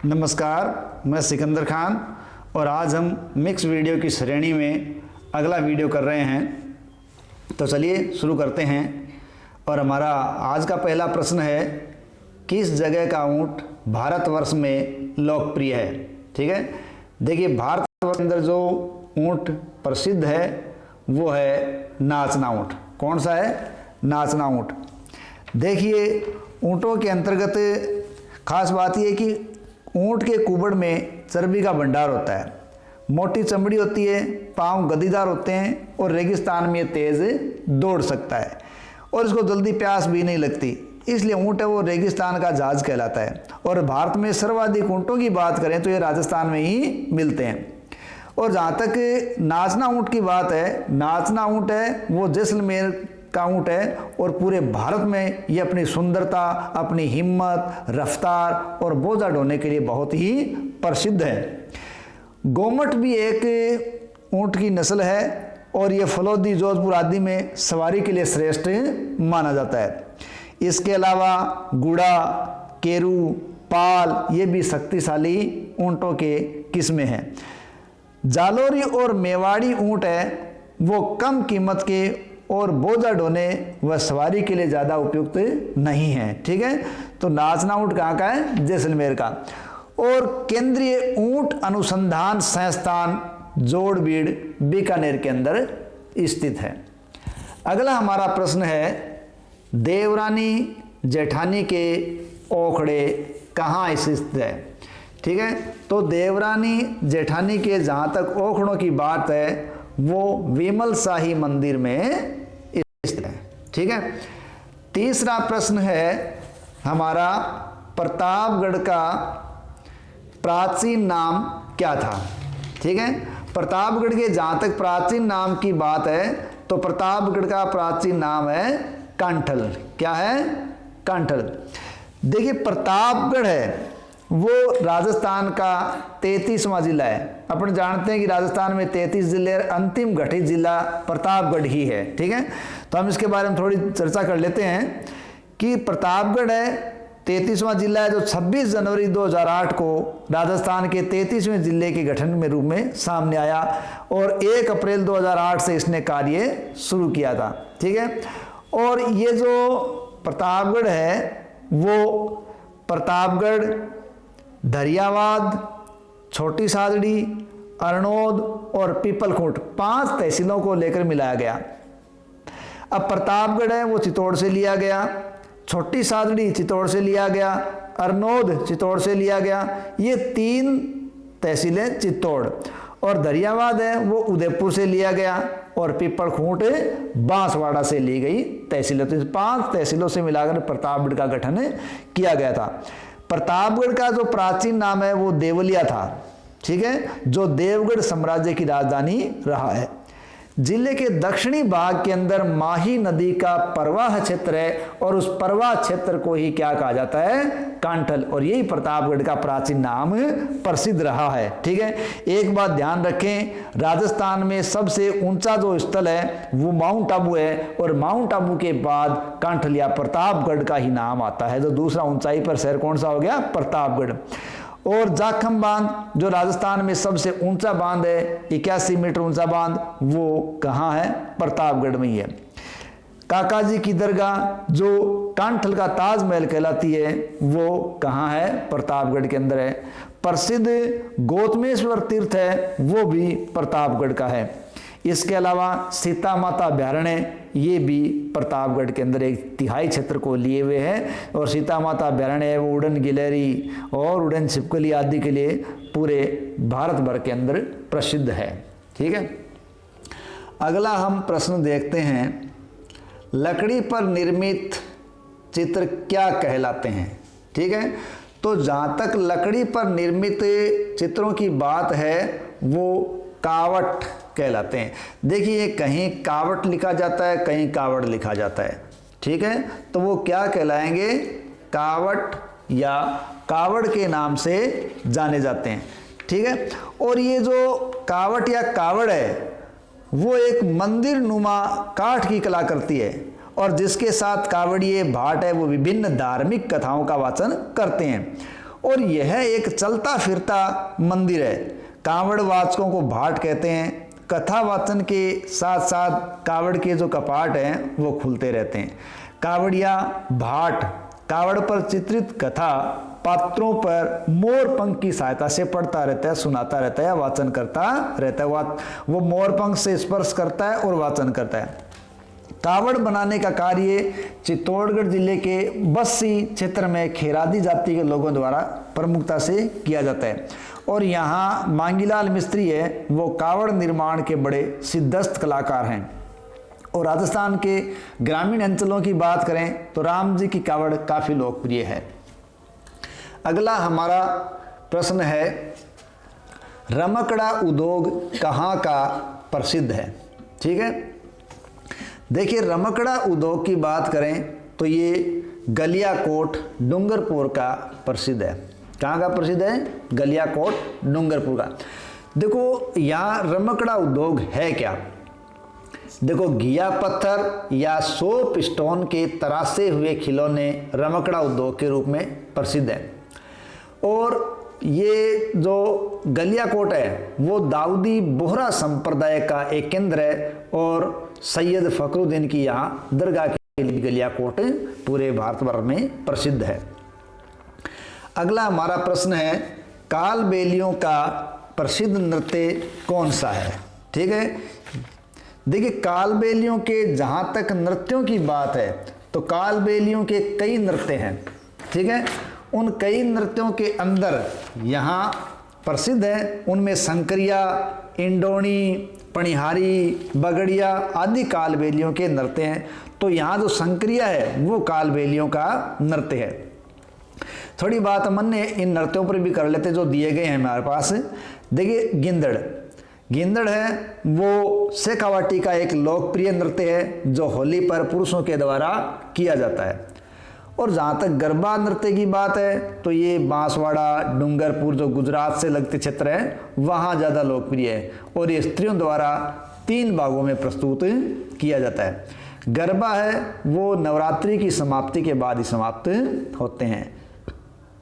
नमस्कार, मैं सिकंदर खान और आज हम मिक्स वीडियो की श्रेणी में अगला वीडियो कर रहे हैं। तो चलिए शुरू करते हैं। और हमारा आज का पहला प्रश्न है, किस जगह का ऊँट भारतवर्ष में लोकप्रिय है। ठीक है, देखिए भारतवर्ष के अंदर जो ऊँट प्रसिद्ध है वो है नाचना ऊँट। कौन सा है? नाचना ऊँट। देखिए ऊँटों के अंतर्गत खास बात यह है कि ऊँट के कुबड़ में चर्बी का भंडार होता है, मोटी चमड़ी होती है, पांव गद्दीदार होते हैं और रेगिस्तान में तेज दौड़ सकता है और इसको जल्दी प्यास भी नहीं लगती, इसलिए ऊँट है वो रेगिस्तान का जहाज कहलाता है। और भारत में सर्वाधिक ऊँटों की बात करें तो ये राजस्थान में ही मिलते हैं। और जहाँ तक नाचना ऊँट की बात है, नाचना ऊँट है वो जैसलमेर का ऊँट है और पूरे भारत में ये अपनी सुंदरता, अपनी हिम्मत, रफ्तार और बोझा ढोने के लिए बहुत ही प्रसिद्ध है। गोमट भी एक ऊँट की नस्ल है और ये फलोदी, जोधपुर आदि में सवारी के लिए श्रेष्ठ माना जाता है। इसके अलावा गुड़ा, केरू, पाल ये भी शक्तिशाली ऊँटों के किस्में हैं। जालोरी और मेवाड़ी ऊँट है वो कम कीमत के और बोझा ढोने व सवारी के लिए ज़्यादा उपयुक्त नहीं है। ठीक है, तो नाचना ऊँट कहाँ का है? जैसलमेर का। और केंद्रीय ऊँट अनुसंधान संस्थान जोड़बीड़ बीकानेर के अंदर स्थित है। अगला हमारा प्रश्न है, देवरानी जेठानी के ओखड़े कहाँ स्थित है। ठीक है, तो देवरानी जेठानी के जहाँ तक ओखड़ों की बात है वो विमल शाही मंदिर में स्थित है। ठीक है, तीसरा प्रश्न है हमारा, प्रतापगढ़ का प्राचीन नाम क्या था। ठीक है, प्रतापगढ़ के जहाँ तक प्राचीन नाम की बात है तो प्रतापगढ़ का प्राचीन नाम है कांठल। क्या है? कांठल। देखिए प्रतापगढ़ है वो राजस्थान का 33वां जिला है। अपन जानते हैं कि राजस्थान में 33 जिले, अंतिम गठित जिला प्रतापगढ़ ही है। ठीक है, तो हम इसके बारे में थोड़ी चर्चा कर लेते हैं कि प्रतापगढ़ है 33वां जिला है जो 26 जनवरी 2008 को राजस्थान के 33वें जिले के गठन में रूप में सामने आया और 1 अप्रैल 2008 से इसने कार्य शुरू किया था। ठीक है, और ये जो प्रतापगढ़ है वो प्रतापगढ़, धरियावाद, छोटी सादड़ी, अरनोद और पीपलखूंट 5 तहसीलों को लेकर मिलाया गया। अब प्रतापगढ़ है वो चित्तौड़ से लिया गया, छोटी सादड़ी चित्तौड़ से लिया गया, अरनोद चित्तौड़ से लिया गया, ये 3 तहसीलें चित्तौड़, और धरियावाद है वो उदयपुर से लिया गया और पीपलखूंट बांसवाड़ा से ली गई तहसीलें। तो 5 तहसीलों से मिलाकर प्रतापगढ़ का गठन किया गया था। प्रतापगढ़ का जो प्राचीन नाम है वो देवलिया था। ठीक है, जो देवगढ़ साम्राज्य की राजधानी रहा है। जिले के दक्षिणी भाग के अंदर माही नदी का प्रवाह क्षेत्र है और उस प्रवाह क्षेत्र को ही क्या कहा जाता है? कांठल। और यही प्रतापगढ़ का प्राचीन नाम प्रसिद्ध रहा है। ठीक है, एक बात ध्यान रखें, राजस्थान में सबसे ऊंचा जो स्थल है वो माउंट आबू है और माउंट आबू के बाद कांठल या प्रतापगढ़ का ही नाम आता है। जो दूसरा ऊंचाई पर शहर कौन सा हो गया? प्रतापगढ़। और जाखम बांध जो राजस्थान में सबसे ऊंचा बांध है, 81 मीटर ऊंचा बांध, वो कहाँ है? प्रतापगढ़ में ही है। काकाजी की दरगाह जो कांठल का ताजमहल कहलाती है वो कहाँ है? प्रतापगढ़ के अंदर है। प्रसिद्ध गौतमेश्वर तीर्थ है वो भी प्रतापगढ़ का है। इसके अलावा सीता माता अभ्यारण्य ये भी प्रतापगढ़ के अंदर 1/3 क्षेत्र को लिए हुए है और सीता माता अभ्यारण्य है वो उड़न गिलहरी और उड़न छिपकली आदि के लिए पूरे भारत भर के अंदर प्रसिद्ध है। ठीक है, अगला हम प्रश्न देखते हैं, लकड़ी पर निर्मित चित्र क्या कहलाते हैं। ठीक है, तो जहाँ तक लकड़ी पर निर्मित चित्रों की बात है वो कावट कहलाते हैं। देखिए कहीं कावट लिखा जाता है, कहीं कावड़ लिखा जाता है। ठीक है, तो वो क्या कहलाएंगे? कावट या कावड़ के नाम से जाने जाते हैं। ठीक है, और ये जो कावट या कावड़ है वो एक मंदिर नुमा काठ की कला करती है और जिसके साथ कावड़िए भाट है वो विभिन्न धार्मिक कथाओं का वाचन करते हैं। और यह एक चलता फिरता मंदिर है। कावड़ वाचकों को भाट कहते हैं। कथा वाचन के साथ साथ कावड़ के जो कपाट हैं वो खुलते रहते हैं। कावड़िया भाट कावड़ पर चित्रित कथा पात्रों पर मोर पंख की सहायता से पढ़ता रहता है, सुनाता रहता है, वाचन करता रहता है। वो मोर पंख से स्पर्श करता है और वाचन करता है। कावड़ बनाने का कार्य चित्तौड़गढ़ जिले के बस्सी क्षेत्र में खेरादी जाति के लोगों द्वारा प्रमुखता से किया जाता है। और यहाँ मांगीलाल मिस्त्री है, वो कावड़ निर्माण के बड़े सिद्धस्त कलाकार हैं। और राजस्थान के ग्रामीण अंचलों की बात करें तो राम जी की कावड़ काफ़ी लोकप्रिय है। अगला हमारा प्रश्न है, रमकड़ा उद्योग कहाँ का प्रसिद्ध है? ठीक है, देखिए रमकड़ा उद्योग की बात करें तो ये गलियाकोट डूंगरपुर का प्रसिद्ध है। कहाँ का प्रसिद्ध है? गलियाकोट डूंगरपुर का। देखो यहाँ रमकड़ा उद्योग है क्या? देखो घिया पत्थर या सोप स्टोन के तरासे हुए खिलौने रमकड़ा उद्योग के रूप में प्रसिद्ध है। और ये जो गलियाकोट है वो दाऊदी बोहरा संप्रदाय का एक केंद्र है और सैयद फखरुद्दीन की यहाँ दरगाह के लिए गलियाकोट पूरे भारतवर्ष में प्रसिद्ध है। अगला हमारा प्रश्न है, कालबेलियों का प्रसिद्ध नृत्य कौन सा है? ठीक है, देखिए कालबेलियों के जहाँ तक नृत्यों की बात है तो कालबेलियों के कई नृत्य हैं। ठीक है, उन कई नृत्यों के अंदर यहाँ प्रसिद्ध है, उनमें संकरिया, इंडोनी, पणिहारी, बगड़िया आदि कालबेलियों के नृत्य हैं। तो यहाँ जो संकरिया है वो कालबेलियों का नृत्य है। थोड़ी बात मन ने इन नृत्यों पर भी कर लेते जो दिए गए हैं हमारे पास। देखिए गिंदड़ है वो शेखावाटी का एक लोकप्रिय नृत्य है जो होली पर पुरुषों के द्वारा किया जाता है। और जहाँ तक गरबा नृत्य की बात है तो ये बांसवाड़ा डूंगरपुर जो गुजरात से लगते क्षेत्र है वहाँ ज़्यादा लोकप्रिय है और ये स्त्रियों द्वारा 3 भागों में प्रस्तुत किया जाता है। गरबा है वो नवरात्रि की समाप्ति के बाद ही समाप्त होते हैं।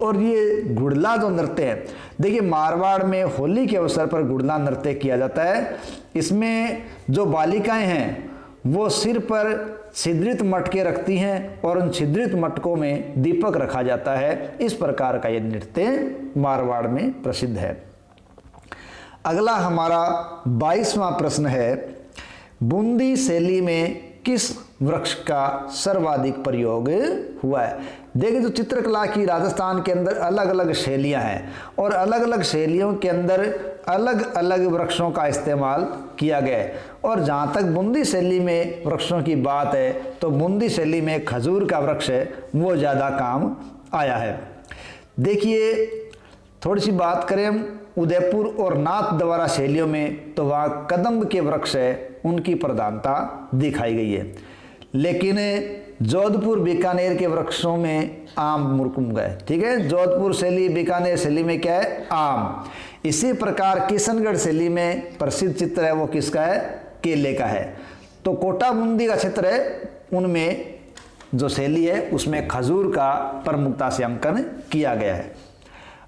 और ये गुड़ला जो नृत्य है, देखिए मारवाड़ में होली के अवसर पर गुड़ला नृत्य किया जाता है। इसमें जो बालिकाएं हैं वो सिर पर छिद्रित मटके रखती हैं और उन छिद्रित मटकों में दीपक रखा जाता है। इस प्रकार का ये नृत्य मारवाड़ में प्रसिद्ध है। अगला हमारा 22वां प्रश्न है, बूंदी शैली में किस वृक्ष का सर्वाधिक प्रयोग हुआ है? देखिए जो चित्रकला की राजस्थान के अंदर अलग अलग शैलियां हैं और अलग अलग शैलियों के अंदर अलग अलग वृक्षों का इस्तेमाल किया गया है। और जहाँ तक बूंदी शैली में वृक्षों की बात है तो बूंदी शैली में खजूर का वृक्ष है वो ज़्यादा काम आया है। देखिए थोड़ी सी बात करें हम उदयपुर और नाथद्वारा शैलियों में तो वहाँ कदम्ब के वृक्ष है उनकी प्रधानता दिखाई गई है। लेकिन जोधपुर बीकानेर के वृक्षों में आम मुरकुम गए। ठीक है, जोधपुर शैली बीकानेर शैली में क्या है? आम। इसी प्रकार किशनगढ़ शैली में प्रसिद्ध चित्र है वो किसका है? केले का है। तो कोटा बूंदी का क्षेत्र है उनमें जो शैली है उसमें खजूर का प्रमुखता से अंकन किया गया है।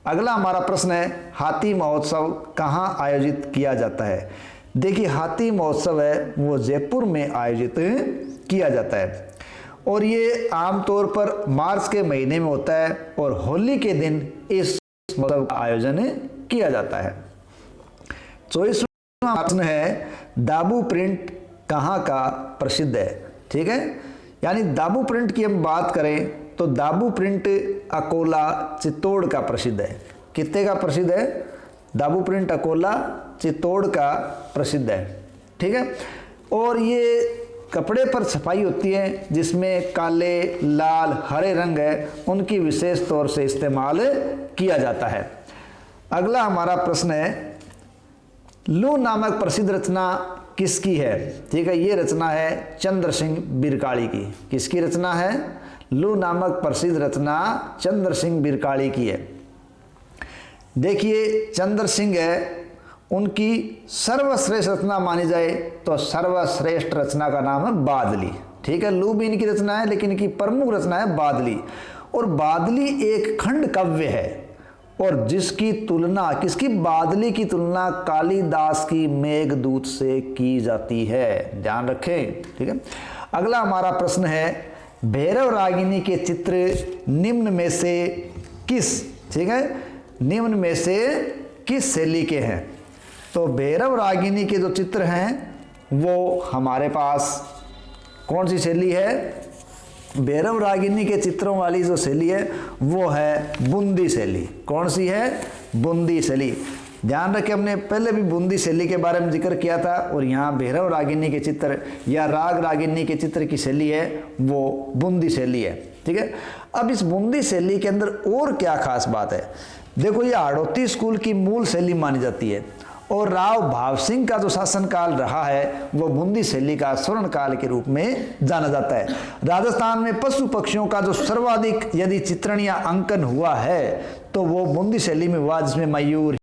अगला हमारा प्रश्न है, हाथी महोत्सव कहाँ आयोजित किया जाता है? देखिए हाथी महोत्सव है वो जयपुर में आयोजित किया जाता है और ये आमतौर पर मार्च के महीने में होता है और होली के दिन इस महोत्सव का आयोजन किया जाता है। 24वां प्रश्न है, दाबू प्रिंट कहाँ का प्रसिद्ध है? ठीक है, यानी दाबू प्रिंट की हम बात करें तो दाबू प्रिंट अकोला चित्तौड़ का प्रसिद्ध है। कितने का प्रसिद्ध है? दाबू प्रिंट अकोला चित्तौड़ का प्रसिद्ध है। ठीक है, और ये कपड़े पर छपाई होती है जिसमें काले, लाल, हरे रंग है उनकी विशेष तौर से इस्तेमाल किया जाता है। अगला हमारा प्रश्न है, लू नामक प्रसिद्ध रचना किसकी है? ठीक है, ये रचना है चंद्र सिंह बिरकाड़ी की। किसकी रचना है? लू नामक प्रसिद्ध रचना चंद्र सिंह बिरकाड़ी की है। देखिए चंद्र सिंह है उनकी सर्वश्रेष्ठ रचना मानी जाए तो सर्वश्रेष्ठ रचना का नाम है बादली। ठीक है, लू भी इनकी रचना है लेकिन इनकी प्रमुख रचना है बादली। और बादली एक खंड काव्य है और जिसकी तुलना, किसकी, बादली की तुलना कालिदास की मेघदूत से की जाती है। ध्यान रखें, ठीक है। अगला हमारा प्रश्न है, भैरव रागिनी के चित्र निम्न में से किस, ठीक है, निम्न में से किस शैली के हैं। तो भैरव रागिनी के जो चित्र हैं वो हमारे पास कौन सी शैली है, भैरव रागिनी के चित्रों वाली जो शैली है वो है बूंदी शैली। कौन सी है, बूंदी शैली। ध्यान रखें, हमने पहले भी बूंदी शैली के बारे में जिक्र किया था, और यहाँ भैरव रागिनी के चित्र या राग रागिनी के चित्र की शैली है वो बूंदी शैली है, ठीक है। अब इस बूंदी शैली के अंदर और क्या खास बात है, देखो ये हाड़ौती स्कूल की मूल शैली मानी जाती है, और राव भाव सिंह का जो शासनकाल रहा है वो बूंदी शैली का स्वर्ण काल के रूप में जाना जाता है। राजस्थान में पशु पक्षियों का जो सर्वाधिक यदि चित्रण या अंकन हुआ है तो वो बूंदी शैली में हुआ, जिसमें मयूर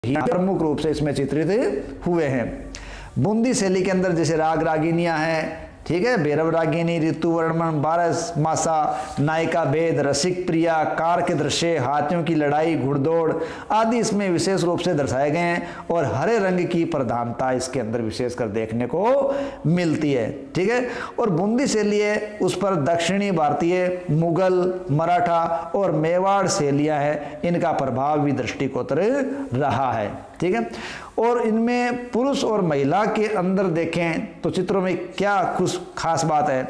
प्रमुख रूप से इसमें चित्रित हुए हैं। बूंदी शैली के अंदर जैसे राग रागिनियां हैं, ठीक है, भैरव रागिनी, ऋतु वर्णन, 12 मासा, नायिका भेद, रसिक प्रिया, कार के दृश्य, हाथियों की लड़ाई, घुड़दौड़ आदि इसमें विशेष रूप से दर्शाए गए हैं, और हरे रंग की प्रधानता इसके अंदर विशेषकर देखने को मिलती है, ठीक है। और बूंदी शैली है उस पर दक्षिणी भारतीय, मुगल, मराठा और मेवाड़ शैलियां हैं, इनका प्रभाव भी दृष्टिगोचर रहा है, ठीक है। और इनमें पुरुष और महिला के अंदर देखें तो चित्रों में क्या कुछ खास बात है।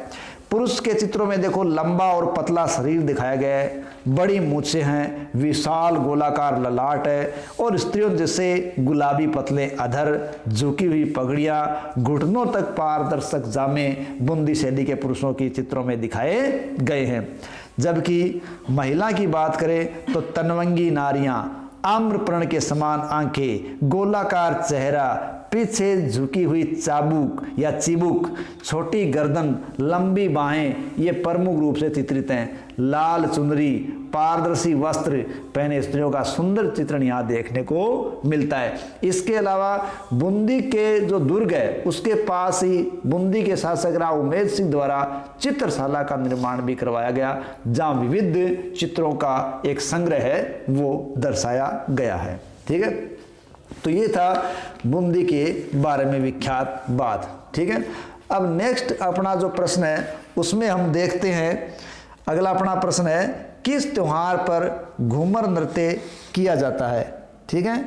पुरुष के चित्रों में देखो लंबा और पतला शरीर दिखाया गया है, बड़ी मूछें हैं, विशाल गोलाकार ललाट है, और स्त्रियों जैसे गुलाबी पतले अधर, झुकी हुई पगड़ियां, घुटनों तक पारदर्शक जामे बूंदी शैली के पुरुषों की चित्रों में दिखाए गए हैं। जबकि महिला की बात करें तो तनवंगी नारियां, आम्रपर्ण के समान आंखें, गोलाकार चेहरा, पीछे झुकी हुई चाबुक या चिबुक, छोटी गर्दन, लंबी बाहें, ये प्रमुख रूप से चित्रित हैं। लाल चुनरी, पारदर्शी वस्त्र पहने स्त्रियों का सुंदर चित्रण यहाँ देखने को मिलता है। इसके अलावा बूंदी के जो दुर्ग है उसके पास ही बूंदी के शासक राव उमेद सिंह द्वारा चित्रशाला का निर्माण भी करवाया गया, जहाँ विविध चित्रों का एक संग्रह है वो दर्शाया गया है, ठीक है। तो ये था बूंदी के बारे में विख्यात बात, ठीक है। अब नेक्स्ट अपना जो प्रश्न है उसमें हम देखते हैं, अगला अपना प्रश्न है, किस त्योहार पर घूमर नृत्य किया जाता है, ठीक है।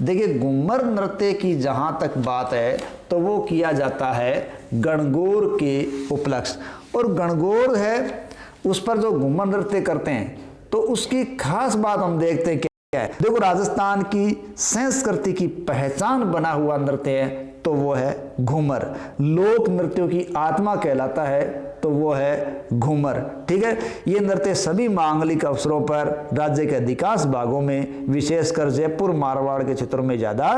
देखिए घूमर नृत्य की जहाँ तक बात है तो वो किया जाता है गणगौर के उपलक्ष्य, और गणगौर है उस पर जो घूमर नृत्य करते हैं तो उसकी खास बात हम देखते हैं क्या है। देखो राजस्थान की संस्कृति की पहचान बना हुआ नृत्य है तो वो है घूमर, लोक नृत्यों की आत्मा कहलाता है तो वो है घूमर, ठीक है। ये नृत्य सभी मांगलिक अवसरों पर राज्य के अधिकांश भागों में, विशेषकर जयपुर मारवाड़ के क्षेत्रों में ज्यादा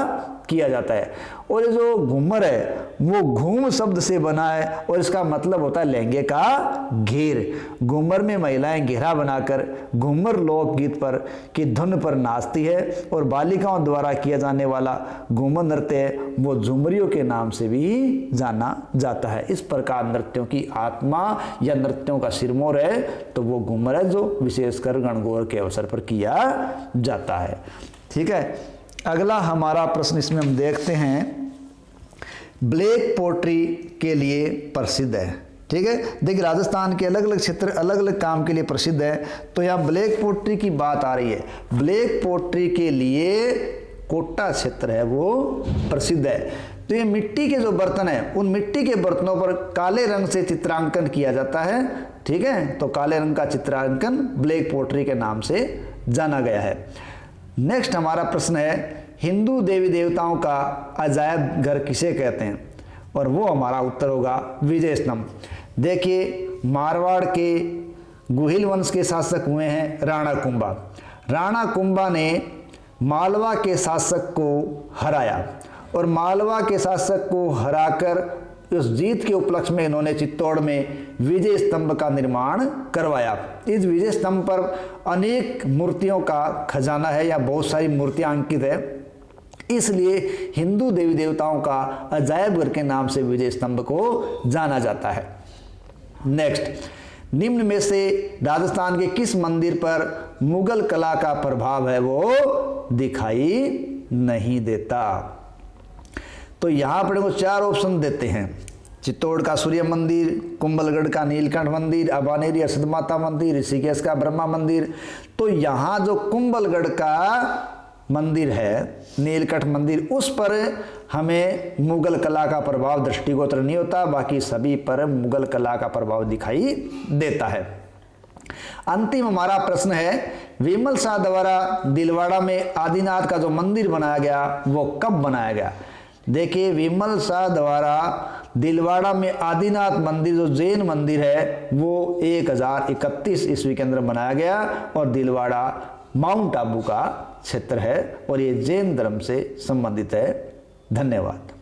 किया जाता है। और ये जो घूमर है वो घूम शब्द से बना है और इसका मतलब होता है लहंगे का घेर। घूमर में महिलाएं घेरा बनाकर घूमर लोकगीत पर की धुन पर नाचती है, और बालिकाओं द्वारा किया जाने वाला घूमर नृत्य वो झुमरियों के नाम से भी जाना जाता है। इस प्रकार नृत्यों की आत्मा या नृत्यों का सिरमौर है तो वो घूमर है जो विशेषकर गणगौर के अवसर पर किया जाता है, ठीक है। अगला हमारा प्रश्न इसमें हम देखते हैं, ब्लैक पोट्री के लिए प्रसिद्ध है, ठीक है। देखिए राजस्थान के अलग अलग क्षेत्र अलग अलग काम के लिए प्रसिद्ध है, तो यहाँ ब्लैक पोट्री की बात आ रही है। ब्लैक पोट्री के लिए कोटा क्षेत्र है वो प्रसिद्ध है। तो ये मिट्टी के जो बर्तन है उन मिट्टी के बर्तनों पर काले रंग से चित्रांकन किया जाता है, ठीक है। तो काले रंग का चित्रांकन ब्लैक पोट्री के नाम से जाना गया है। नेक्स्ट हमारा प्रश्न है, हिंदू देवी देवताओं का अजायब घर किसे कहते हैं, और वो हमारा उत्तर होगा विजय स्तंभ। देखिए मारवाड़ के गुहिल वंश के शासक हुए हैं राणा कुंभा। राणा कुंभा ने मालवा के शासक को हराया, और मालवा के शासक को हराकर उस जीत के उपलक्ष्य में इन्होंने चित्तौड़ में विजय स्तंभ का निर्माण करवाया। इस विजय स्तंभ पर अनेक मूर्तियों का खजाना है या बहुत सारी मूर्तियां अंकित है, इसलिए हिंदू देवी देवताओं का अजायब घर के नाम से विजय स्तंभ को जाना जाता है। नेक्स्ट, निम्न में से राजस्थान के किस मंदिर पर मुगल कला का प्रभाव है वो दिखाई नहीं देता। तो यहां पर को 4 ऑप्शन देते हैं। चित्तौड़ का सूर्य मंदिर, कुंभलगढ़ का नीलकंठ मंदिर, अबानेरी अरसद माता मंदिर, ऋषिकेश का ब्रह्मा मंदिर। तो यहाँ जो कुंभलगढ़ का मंदिर है, नीलकंठ मंदिर, उस पर हमें मुगल कला का प्रभाव दृष्टिगोचर नहीं होता, बाकी सभी पर मुगल कला का प्रभाव दिखाई देता है। अंतिम हमारा प्रश्न है, विमल शाह द्वारा दिलवाड़ा में आदिनाथ का जो मंदिर बनाया गया वो कब बनाया गया। देखिए, विमल शाह द्वारा दिलवाड़ा में आदिनाथ मंदिर जो जैन मंदिर है वो 1031 ईस्वी के अंदर बनाया गया, और दिलवाड़ा माउंट आबू का क्षेत्र है और ये जैन धर्म से संबंधित है। धन्यवाद।